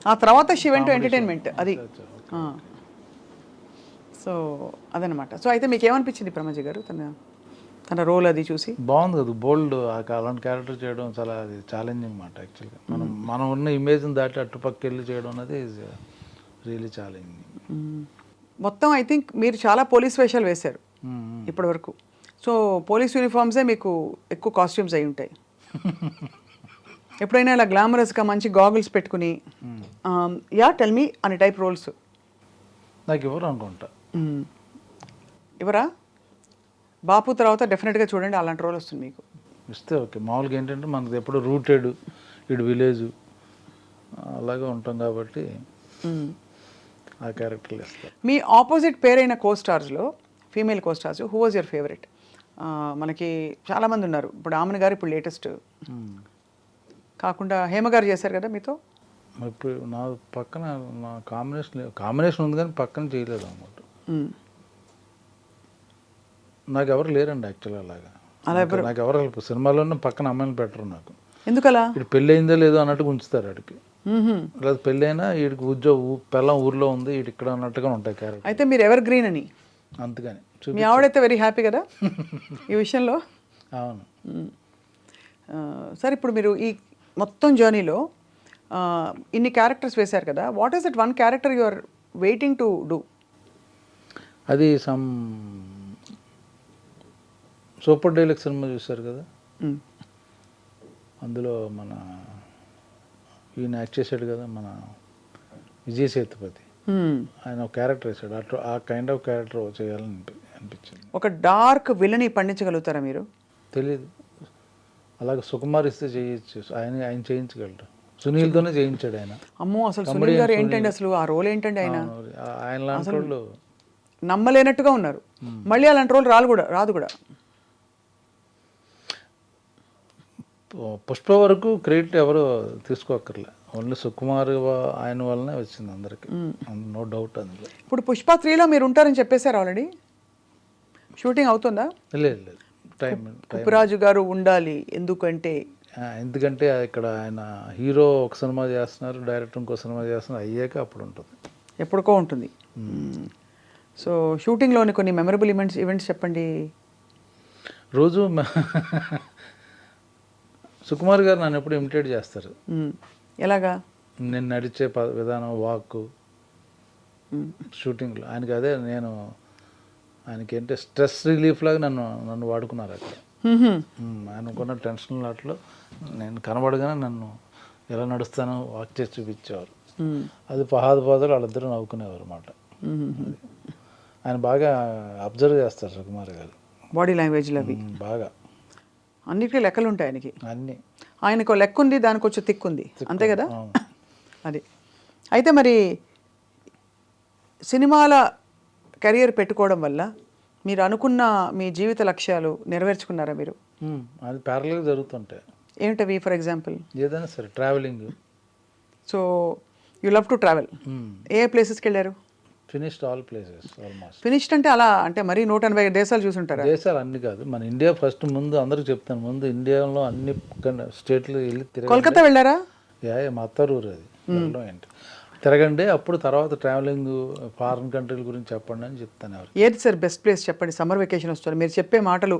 Speaker 1: ఆ తర్వాత షీ వెంట్ టు ఎంటర్టైన్మెంట్. అది సో అదనమాట. సో అయితే మీకు ఏమనిపించింది బ్రహ్మాజీ గారు తన రోల్ అది చూసి?
Speaker 2: బాగుంది కదా, బోల్డ్. అలాంటి క్యారెక్టర్ చేయడం చాలా అది ఛాలెంజింగ్ మాట యాక్చువల్గా. మనం ఉన్న ఇమేజ్ని దాటి అటుపక్క వెళ్ళి చేయడం అనేది ఈజ్ రియలీ ఛాలెంజింగ్.
Speaker 1: మొత్తం ఐ థింక్ మీరు చాలా పోలీస్ వేషాలు వేశారు ఇప్పటి వరకు. సో పోలీస్ యూనిఫామ్సే మీకు ఎక్కువ కాస్ట్యూమ్స్ అయి ఉంటాయి. ఎప్పుడైనా ఇలా గ్లామరస్గా మంచి గాగుల్స్ పెట్టుకుని యా టెల్ మీ అనే టైప్ రోల్స్
Speaker 2: నాకు ఎవరు అనుకుంటా.
Speaker 1: ఎవరా? బాపు తర్వాత డెఫినెట్గా చూడండి అలాంటి రోల్ వస్తుంది మీకు.
Speaker 2: ఇస్తే ఓకే. మామూలుగా ఏంటంటే మనది ఎప్పుడు రూటెడ్ ఇటు విలేజ్ అలాగే ఉంటాం కాబట్టి ఆ క్యారెక్టర్లు ఇస్తారు.
Speaker 1: మీ ఆపోజిట్ పేరైన కోస్టార్స్లో female costars who was your favourite? మనకి చాలామంది ఉన్నారు. ఇప్పుడు ఆమెను గారు ఇప్పుడు లేటెస్ట్ కాకుండా హేమ గారు చేశారు కదా మీతో.
Speaker 2: ఇప్పుడు నా పక్కన నా కాంబినేషన్ ఉంది కానీ పక్కన చేయలేదు అన్నమాట. నాకు ఎవరు లేరండి యాక్చువల్గా అలాగా. నాకు ఎవరు సినిమాలోనే పక్కన అమ్మాయిని పెట్టరు నాకు.
Speaker 1: ఎందుకలా?
Speaker 2: ఇటు పెళ్ళి అయిందో లేదో అన్నట్టుగా ఉంచుతారు ఆడికి. లేదా పెళ్ళి అయినా వీడికి పెళ్ళం ఊర్లో ఉంది వీటి ఇక్కడ అన్నట్టుగా ఉంటాయి క్యారెక్టర్.
Speaker 1: అయితే మీరు ఎవర్ గ్రీన్ అని
Speaker 2: అందుకని
Speaker 1: మీ ఆవిడైతే వెరీ హ్యాపీ కదా ఈ విషయంలో?
Speaker 2: అవును.
Speaker 1: సార్ ఇప్పుడు మీరు ఈ మొత్తం జర్నీలో ఇన్ని క్యారెక్టర్స్ వేశారు కదా, what is that one character you are waiting to do?
Speaker 2: అది సూపర్ డైలాగ్ సినిమా చూశారు కదా, అందులో మన ఈయన యాక్ట్ చేశాడు కదా మన విజయ్ సేతుపతి, ఆయన ఒక క్యారెక్టర్ వేసాడు. అట్లా ఆ కైండ్ ఆఫ్ క్యారెక్టర్ చేయాలని అనిపించింది.
Speaker 1: ఒక డార్క్ విలని పండించగలుగుతారా మీరు?
Speaker 2: తెలీదు. అలాగే సుకుమార్ ఇస్తే చేయొచ్చు, ఆయన చేయించగలరు. సునీల్తోనే చేయించాడు ఆయన.
Speaker 1: అమ్మో, అసలు సునీల్ గారు ఏంటండి అసలు ఆ రోల్ ఏంటండి? ఆయన
Speaker 2: లాంటి వాళ్ళు
Speaker 1: నమ్మలేనట్టుగా ఉన్నారు. మళ్ళీ అలాంటి రోల్ రాదు కూడా.
Speaker 2: పుష్ప వరకు క్రెడిట్ ఎవరు తీసుకోక్కర్లే, ఓన్లీ సుకుమార్ ఆయన వల్లనే వచ్చింది అందరికి, నో డౌట్ అందులో.
Speaker 1: ఇప్పుడు పుష్ప 3లో మీరు ఉంటారని చెప్పేశారు ఆల్రెడీ, షూటింగ్ అవుతుందా?
Speaker 2: లేదు లేదు, టైం
Speaker 1: ఉప్పరాజు గారు ఉండాలి, ఎందుకంటే
Speaker 2: ఇక్కడ ఆయన హీరో ఒక సినిమా చేస్తున్నారు, డైరెక్టర్ ఇంకో సినిమా చేస్తున్నారు, అయ్యాక అప్పుడు ఉంటుంది,
Speaker 1: ఎప్పటికో ఉంటుంది. సో షూటింగ్లోని కొన్ని మెమరబుల్ ఈవెంట్స్ చెప్పండి.
Speaker 2: రోజు సుకుమార్ గారు నన్ను ఎప్పుడు ఇమిటేట్ చేస్తారు.
Speaker 1: ఎలాగా?
Speaker 2: నేను నడిచే విధానం, వాక్, షూటింగ్లో ఆయనకి అదే నేను ఆయనకి ఏంటంటే స్ట్రెస్ రిలీఫ్ లాగా నన్ను వాడుకున్నారు అక్కడ. ఆయనకున్న టెన్షన్ లాట్లో నేను కనబడగానే నన్ను ఎలా నడుస్తానో వాక్ చేసి చూపించేవారు. అది పహాదు వాళ్ళిద్దరూ నవ్వుకునేవారు అన్నమాట. ఆయన బాగా అబ్జర్వ్ చేస్తారు సుకుమార్ గారు,
Speaker 1: బాడీ లాంగ్వేజ్లు అవి
Speaker 2: బాగా
Speaker 1: అన్నిటికీ లెక్కలు ఉంటాయి ఆయనకి.
Speaker 2: అన్నీ
Speaker 1: ఆయనకు లెక్క ఉంది, దానికి వచ్చి తిక్కుంది, అంతే కదా. అది అయితే మరి సినిమాల కెరియర్ పెట్టుకోవడం వల్ల మీరు అనుకున్న మీ జీవిత లక్ష్యాలు నెరవేర్చుకున్నారా మీరు?
Speaker 2: అది ప్యారల్గా జరుగుతుంటాయి.
Speaker 1: ఏమిటవి? ఫర్ ఎగ్జాంపుల్
Speaker 2: ఏదైనా సరే, travelling.
Speaker 1: So you love to travel. ఏ ప్లేసెస్కి వెళ్ళారు?
Speaker 2: Finished all places almost.
Speaker 1: Finished అంటే అలా అంటే మరీ 180 దేశాలు చూసుంటారా?
Speaker 2: దేశాలు అన్ని కాదు, మన ఇండియా ఫస్ట్. ముందు అందరికి చెప్తాను, ముందు ఇండియాలో అన్ని స్టేట్లు వెళ్ళి తిరగండి.
Speaker 1: కోల్కతా వెళ్ళారా?
Speaker 2: మా అత్తరూరు అది, ఏంటి తిరగండి, అప్పుడు తర్వాత ట్రావెలింగ్ ఫారిన్ కంట్రీల గురించి చెప్పండి అని చెప్తాను. ఎవరు
Speaker 1: ఏది సార్ బెస్ట్ ప్లేస్ చెప్పండి? సమ్మర్ వెకేషన్ వస్తారు, మీరు చెప్పే మాటలు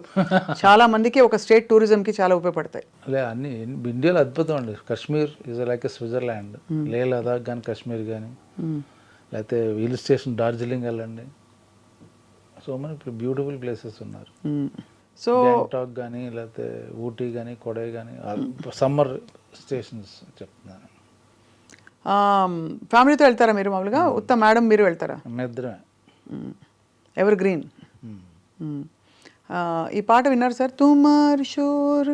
Speaker 1: చాలా మందికి ఒక స్టేట్ టూరిజంకి చాలా ఉపయోగపడతాయి.
Speaker 2: అన్ని ఇండియాలో అద్భుతం అండి. Kashmir is like Switzerland. లే లదాఖ్ కానీ కాశ్మీర్ కానీ, లేకపోతే హిల్ స్టేషన్ డార్జిలింగ్ వెళ్ళండి. సో మన ఇప్పుడు బ్యూటిఫుల్ ప్లేసెస్ ఉన్నారు.
Speaker 1: సో
Speaker 2: గ్యాంగ్టాక్ కానీ, లేకపోతే ఊటీ కానీ, కొడై కానీ, సమ్మర్ స్టేషన్స్ చెప్తున్నాను.
Speaker 1: ఫ్యామిలీతో వెళ్తారా మీరు మామూలుగా? ఉత్త మేడం మీరు వెళ్తారా?
Speaker 2: నిద్రమే.
Speaker 1: Evergreen. ఈ పాట విన్నారు సార్? తుమార్ షోర్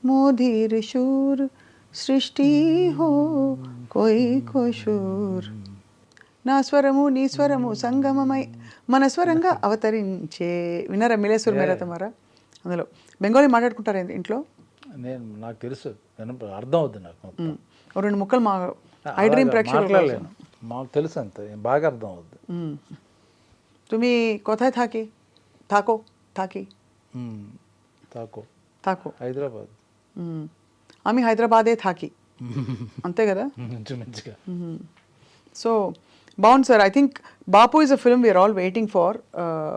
Speaker 1: మోధీర్ షోర్ సృష్టి హో కోయి కోషోర్, నా స్వరము నీ స్వరము సంగమమై మన స్వరంగా అవతరించే. విన్నారా? మిలేశ్వర్ మేరా తమారా. అందులో బెంగాలీ మాట్లాడుకుంటారా ఇంట్లో?
Speaker 2: నాకు తెలుసు, అర్థం అవుతుంది నాకు మొత్తం.
Speaker 1: రెండు ముక్కలు మా ఐ డ్రీమ్ ప్రేక్షకులు
Speaker 2: మాకు తెలుసు, అంత బాగా అర్థం అవుద్ది.
Speaker 1: তুমি কোথায় থাকি? থাকো থাকি
Speaker 2: తాకో
Speaker 1: থাকো
Speaker 2: హైదరాబాద్.
Speaker 1: আমি హైదరాబాదే থাকি, అంతే కదా.
Speaker 2: మంచిగా.
Speaker 1: సో బాగుంది sir. I think Bapu is a film we're all waiting for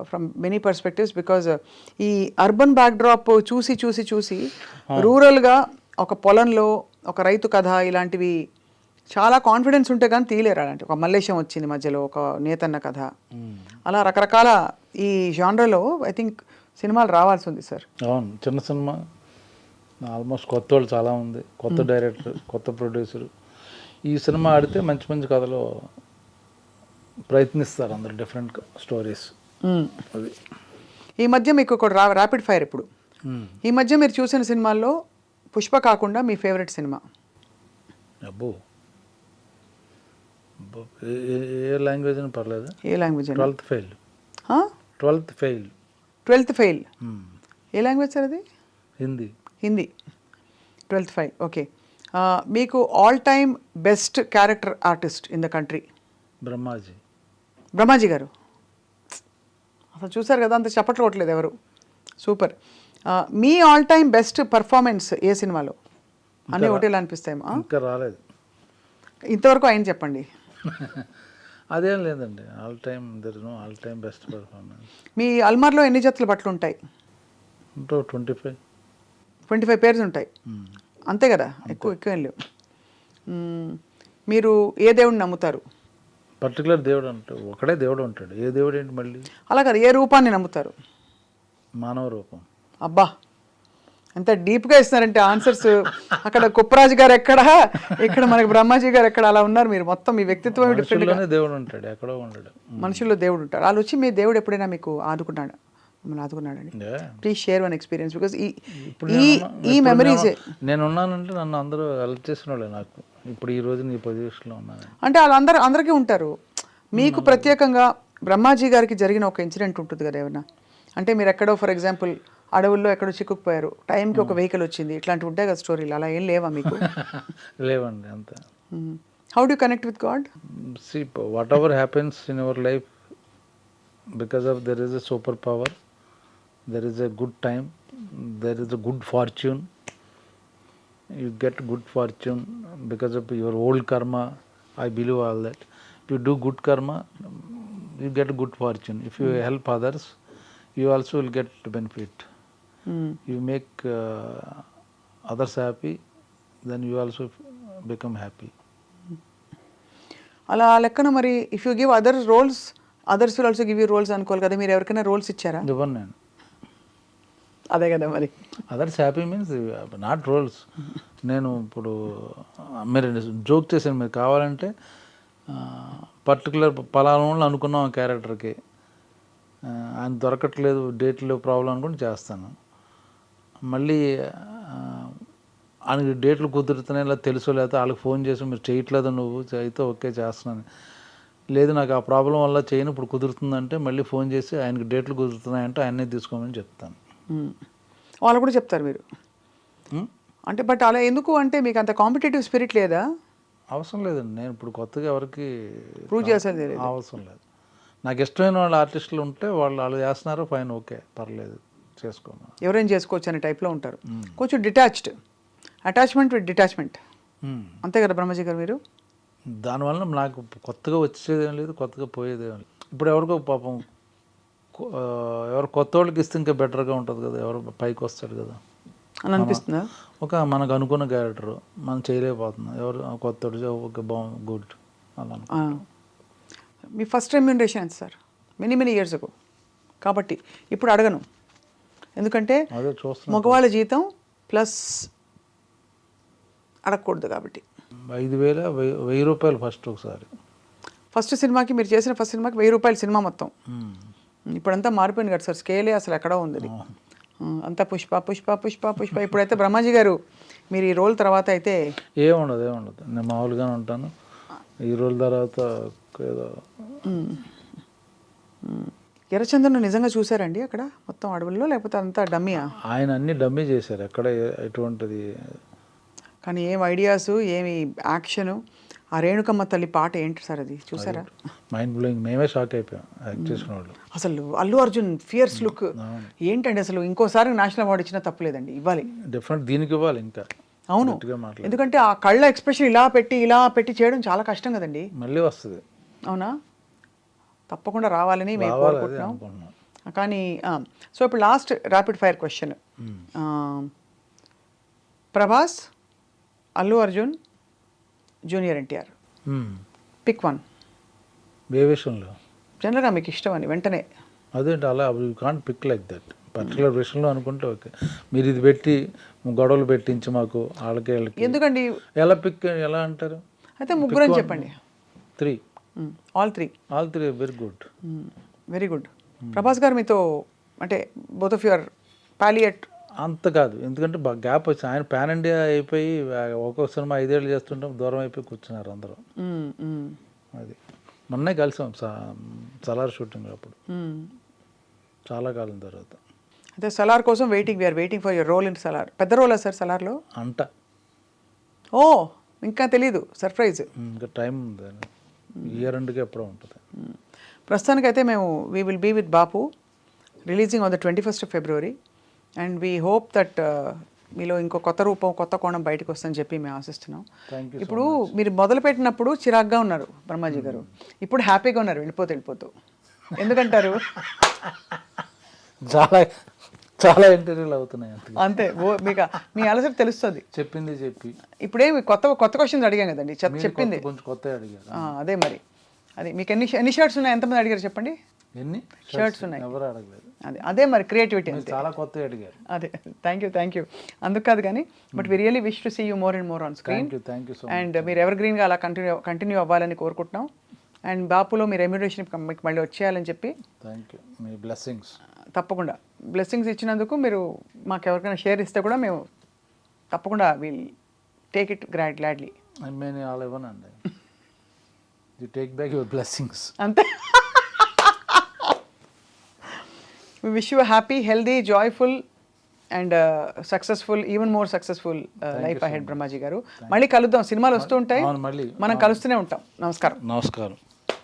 Speaker 1: from many perspectives, because ఈ అర్బన్ బ్యాక్డ్రాప్ చూసి చూసి చూసి రూరల్గా ఒక పొలంలో ఒక రైతు కథ ఇలాంటివి చాలా కాన్ఫిడెన్స్ ఉంటే కానీ తీయలేరు. అలాంటి ఒక మల్లేశం వచ్చింది మధ్యలో, ఒక నేతన్న కథ, అలా రకరకాల ఈ జానర్లో ఐ థింక్ సినిమాలు రావాల్సి ఉంది సార్.
Speaker 2: అవును, చిన్న సినిమా ఆల్మోస్ట్ కొత్త వాళ్ళు చాలా ఉంది, కొత్త డైరెక్టర్, కొత్త ప్రొడ్యూసర్. ఈ సినిమా ఆడితే మంచి మంచి కథలు ప్రయత్నిస్తారు అందరు, డిఫరెంట్ స్టోరీస్. అది
Speaker 1: ఈ మధ్య మీకు ఒక ర్యాపిడ్ ఫైర్. ఇప్పుడు ఈ మధ్య మీరు చూసిన సినిమాల్లో పుష్ప కాకుండా మీ ఫేవరెట్ సినిమా?
Speaker 2: అబ్బో, ఏ లాంగ్వేజ్ అని పర్లేదు.
Speaker 1: ఏ language?
Speaker 2: 12th fail.
Speaker 1: 12th fail ఏ లాంగ్వేజ్ సార్ అది?
Speaker 2: Hindi.
Speaker 1: Hindi. 12th fail. Okay. మీకు all time best character artist in the country? Brahmaji garu. అసలు చూసారు కదా, అంత చప్పట్లు కొట్టలేదు ఎవరు. సూపర్. మీ ఆల్ టైమ్ బెస్ట్ పర్ఫార్మెన్స్ ఏ సినిమాలో? అన్నీ ఒకటేలా అనిపిస్తాయేమో.
Speaker 2: ఇంకా రాలేదు
Speaker 1: ఇంతవరకు ఆయన చెప్పండి.
Speaker 2: అదేం లేదండి, all time there is no all time best performance.
Speaker 1: మీ అల్మార్లో ఎన్ని జతల బట్టలు ఉంటాయి? 25 పేర్స్ ఉంటాయి, అంతే కదా. ఎక్కువ ఏం లేవు. మీరు ఏ దేవుడిని నమ్ముతారు?
Speaker 2: పర్టికులర్ దేవుడు అంటే ఒకడే దేవుడు ఉంటాడు. ఏ దేవుడు ఏంటి మళ్ళీ?
Speaker 1: అలా కదా, ఏ రూపాన్ని నమ్ముతారు?
Speaker 2: మానవ రూపం.
Speaker 1: అబ్బా, ఎంత డీప్గా ఇస్తున్నారంటే ఆన్సర్స్. అక్కడ కుప్పరాజు గారు ఎక్కడ, ఇక్కడ మనకి బ్రహ్మాజీ గారు ఎక్కడ, అలా ఉన్నారు మీరు. మొత్తం మీ వ్యక్తిత్వం
Speaker 2: డిఫరెంట్గానే దేవుడు ఉంటాడు, ఎక్కడో ఉండడు.
Speaker 1: మనుషుల్లో దేవుడు ఉంటాడు. వాళ్ళు వచ్చి మీ దేవుడు ఎప్పుడైనా మీకు ఆదుకున్నాడు, మిమ్మల్ని ఆదుకున్నాడండి? Please share one experience, because ఈ మెమరీస్.
Speaker 2: నేను ఉన్నానంటే నన్ను అందరూ హెల్ప్ చేసిన వాళ్ళే నాకు. ఇప్పుడు ఈ రోజు నీ పొజిషన్లో ఉన్నాను
Speaker 1: అంటే వాళ్ళందరూ అందరికీ ఉంటారు. మీకు ప్రత్యేకంగా బ్రహ్మాజీ గారికి జరిగిన ఒక ఇన్సిడెంట్ ఉంటుంది కదా ఏమన్నా, అంటే మీరు ఎక్కడో ఫర్ ఎగ్జాంపుల్ అడవుల్లో ఎక్కడో చిక్కుకుపోయారు, టైంకి ఒక వెహికల్ వచ్చింది, ఇట్లాంటివి ఉంటాయి కదా స్టోరీలు, అలా ఏం లేవా మీకు?
Speaker 2: లేవండి అంత.
Speaker 1: How do connect with God?
Speaker 2: See, whatever happens in our life, because of there is a superpower, there is a good time, there is a good fortune. You get good fortune because of your old karma. I believe all that. If you do good karma, you get good fortune. If you help others, you also will get benefit. You make others happy, then you also become happy.
Speaker 1: అలా లెక్కన మరి if you give other roles, others will also give you roles అనుకోవాలి కదా, మీరు ఎవరికైనా రోల్స్ ఇచ్చారా?
Speaker 2: ఇవ్వను నేను.
Speaker 1: అదే కదా మరి.
Speaker 2: Others happy means not roles. నేను ఇప్పుడు మీరు జోక్ చేశాను, మీరు కావాలంటే పర్టికులర్ పలానా అనుకున్నాం ఆ క్యారెక్టర్కి, ఆయన దొరకట్లేదు, డేట్లో ప్రాబ్లం అనుకుని చేస్తాను. మళ్ళీ ఆయనకి డేట్లు కుదురుతున్నాయి ఇలా తెలుసో, లేకపోతే వాళ్ళకి ఫోన్ చేసి మీరు చేయట్లేదు నువ్వు అయితే ఓకే చేస్తున్నాను, లేదు నాకు ఆ ప్రాబ్లం వల్ల చేయను ఇప్పుడు కుదురుతుందంటే మళ్ళీ ఫోన్ చేసి ఆయనకి డేట్లు కుదురుతున్నాయంటే ఆయన్నే తీసుకోమని చెప్తాను.
Speaker 1: వాళ్ళు కూడా చెప్తారు మీరు అంటే, బట్ అలా ఎందుకు అంటే మీకు అంత కాంపిటేటివ్ స్పిరిట్ లేదా?
Speaker 2: అవసరం లేదండి, నేను ఇప్పుడు కొత్తగా ఎవరికి
Speaker 1: ప్రూవ్ చేసేది లేదు.
Speaker 2: అవసరం లేదు. నాకు ఇష్టమైన వాళ్ళ ఆర్టిస్టులు ఉంటే వాళ్ళు చేస్తున్నారు, ఫైన్, ఓకే పర్లేదు చేసుకోను,
Speaker 1: ఎవరైనా చేసుకోవచ్చు అనే టైప్లో ఉంటారు. కొంచెం డిటాచ్డ్, అటాచ్మెంట్ విత్ డిటాచ్మెంట్, అంతే కదా బ్రహ్మజీ గారు మీరు?
Speaker 2: దానివల్ల నాకు కొత్తగా వచ్చేదేం లేదు, కొత్తగా పోయేదేం లేదు. ఇప్పుడు ఎవరికో పాపం ఎవరు కొత్త వాళ్ళకి ఇస్తే ఇంకా బెటర్గా ఉంటుంది కదా, ఎవరు పైకి వస్తాడు కదా
Speaker 1: అని అనిపిస్తుందా?
Speaker 2: ఒక మనకు అనుకున్న క్యారెక్టర్ మనం చేయలేకపోతున్నాం, ఎవరు కొత్త ఓకే బాగుంది గుడ్ అలా.
Speaker 1: మీ ఫస్ట్ రెమ్యూనరేషన్ ఎంత సార్? మెనీ ఇయర్స్ అగో, కాబట్టి ఇప్పుడు అడగను, ఎందుకంటే
Speaker 2: అదే చూస్తున్నాం
Speaker 1: మగవాళ్ళ జీతం ప్లస్ అడగకూడదు కాబట్టి.
Speaker 2: 5,000 1000 రూపాయలు ఫస్ట్ ఒకసారి.
Speaker 1: ఫస్ట్ సినిమాకి మీరు చేసిన ఫస్ట్ సినిమాకి 1000 రూపాయలు సినిమా మొత్తం. ఇప్పుడంతా మారిపోయింది కదా సార్, స్కేలే అసలు ఎక్కడో ఉంది అది. అంతా పుష్ప పుష్ప పుష్ప పుష్ప. ఇప్పుడైతే బ్రహ్మాజీ గారు మీరు ఈ రోల్ తర్వాత అయితే
Speaker 2: ఏముండదు నేను మామూలుగానే ఉంటాను. ఈ రోల్ తర్వాత ఏదో
Speaker 1: ఎర్రచందన్ నిజంగా చూసారండి అక్కడ మొత్తం అడవుల్లో, లేకపోతే అంతా డమ్మీయా?
Speaker 2: ఆయన అన్ని డమ్మీ చేశారు, ఎక్కడ ఎటువంటిది.
Speaker 1: కానీ ఏం ఐడియాస్, ఏమి యాక్షను, ఆ రేణుకమ్మ తల్లి పాట ఏంటి సార్ అది చూసారా?
Speaker 2: మైండ్ బ్లోయింగ్, మేమే షాక్ అయిపోయాం యాక్ట్ చేసిన వాళ్ళు.
Speaker 1: అసలు అల్లు అర్జున్ ఫియర్స్ లుక్ ఏంటండి అసలు, ఇంకోసారి నేషనల్ అవార్డు ఇచ్చినా తప్పలేదండి, ఇవ్వాలి
Speaker 2: డెఫినెట్, దీనికి ఇవ్వాలి ఇంకా.
Speaker 1: అవును, ఎందుకంటే ఆ కళ్ళ ఎక్స్ప్రెషన్ ఇలా పెట్టి చేయడం చాలా కష్టం కదండి.
Speaker 2: మళ్ళీ వస్తుంది.
Speaker 1: అవునా, తప్పకుండా రావాలని మేము కోరుకుంటున్నాం. కానీ సో ఇప్పుడు last rapid fire question, Prabhas, Allu Arjun, junior NTR, pick one.
Speaker 2: ఏ విషయంలో?
Speaker 1: జనరల్గా మీకు ఇష్టం అని వెంటనే.
Speaker 2: అదేంటి అలా, you can't pick like that. Particular విషయంలో అనుకుంటే ఓకే, మీరు ఇది పెట్టి గొడవలు పెట్టించి మాకు వాళ్ళకి
Speaker 1: ఎందుకండి,
Speaker 2: ఎలా పిక్ ఎలా అంటారు?
Speaker 1: అయితే ముగ్గురు అని చెప్పండి.
Speaker 2: 3.
Speaker 1: All three
Speaker 2: very good.
Speaker 1: Very good. Prabhas గారు మీతో అంటే బోత్ ఆఫ్ యువర్ పాలియట్
Speaker 2: అంత కాదు, ఎందుకంటే గ్యాప్ వచ్చింది. ఆయన పాన్ ఇండియా అయిపోయి ఒక్కొక్క సినిమా 5 ఏళ్ళు చేస్తుంటాం, దూరం అయిపోయి కూర్చున్నారు అందరూ. అది మొన్నే కలిసాం సలార్ షూటింగ్ అప్పుడు, చాలా కాలం తర్వాత.
Speaker 1: అయితే సలార్ కోసం we're waiting for your role in Salaar. పెద్ద రోలా సార్ సలార్లో?
Speaker 2: అంట.
Speaker 1: ఓ ఇంకా తెలీదు, సర్ప్రైజ్.
Speaker 2: ఇంకా టైం ఉంది, ఇయర్ ఎండ్కి ఎప్పుడో ఉంటుంది.
Speaker 1: ప్రస్తుతానికైతే మేము we will be with Bapu, releasing on the 21st of February, and we hope that మీలో ఇంకో కొత్త రూపం, కొత్త కోణం బయటకు వస్తుందని చెప్పి మేము ఆశిస్తున్నాం. ఇప్పుడు మీరు మొదలుపెట్టినప్పుడు చిరాగ్గా ఉన్నారు బ్రహ్మాజీ గారు, ఇప్పుడు హ్యాపీగా ఉన్నారు వెళ్ళిపోతూ. ఎందుకంటారు?
Speaker 2: చాలా ఇంటర్వ్యూలు అవుతున్నాయి
Speaker 1: అంతే, మీకు మీ అలసట తెలుస్తుంది.
Speaker 2: చెప్పింది చెప్పి
Speaker 1: ఇప్పుడేమి కొత్త క్వశ్చన్స్ అడిగాం కదండి, చెప్పింది
Speaker 2: కొంచెం కొత్త అడిగారు.
Speaker 1: అదే మరి, అది మీకు ఎన్ని షర్ట్స్ ఉన్నాయి, ఎంతమంది అడిగారు చెప్పండి?
Speaker 2: ఎన్ని
Speaker 1: షర్ట్స్ ఉన్నాయి?
Speaker 2: ఎవరు అడగలేదు.
Speaker 1: అదే మరి క్రియేటివిటీ అంతే.
Speaker 2: చాలా కొత్త అడిగారు.
Speaker 1: అదే, థ్యాంక్ యూ. అందుకు కాదు కానీ, but we really wish to see you more and more on screen.
Speaker 2: Thank you so much.
Speaker 1: And మీరు ఎవర్ గ్రీన్గా అలా కంటిన్యూ అవ్వాలని కోరుకుంటున్నాం. అండ్ బాపులో మీ రెమ్యూనరేషన్ మీకు మళ్ళీ వచ్చేయాలని చెప్పి.
Speaker 2: Thank you. మీ బ్లెస్సింగ్స్.
Speaker 1: తప్పకుండా బ్లెస్సింగ్స్ ఇచ్చినందుకు మీరు మాకు ఎవరికైనా షేర్ ఇస్తే కూడా మేము తప్పకుండా will take it gladly.
Speaker 2: I mean, all ఇవ్వనండి. You take back your blessings.
Speaker 1: అంతే. We wish you happy healthy joyful and successful even more successful life ahead Brahmaji గారు. మళ్ళీ కలుద్దాం, సినిమాలు వస్తూ ఉంటాయి,
Speaker 2: మళ్ళీ
Speaker 1: మనం కలుస్తూనే ఉంటాం. నమస్కారం.
Speaker 2: నమస్కారం.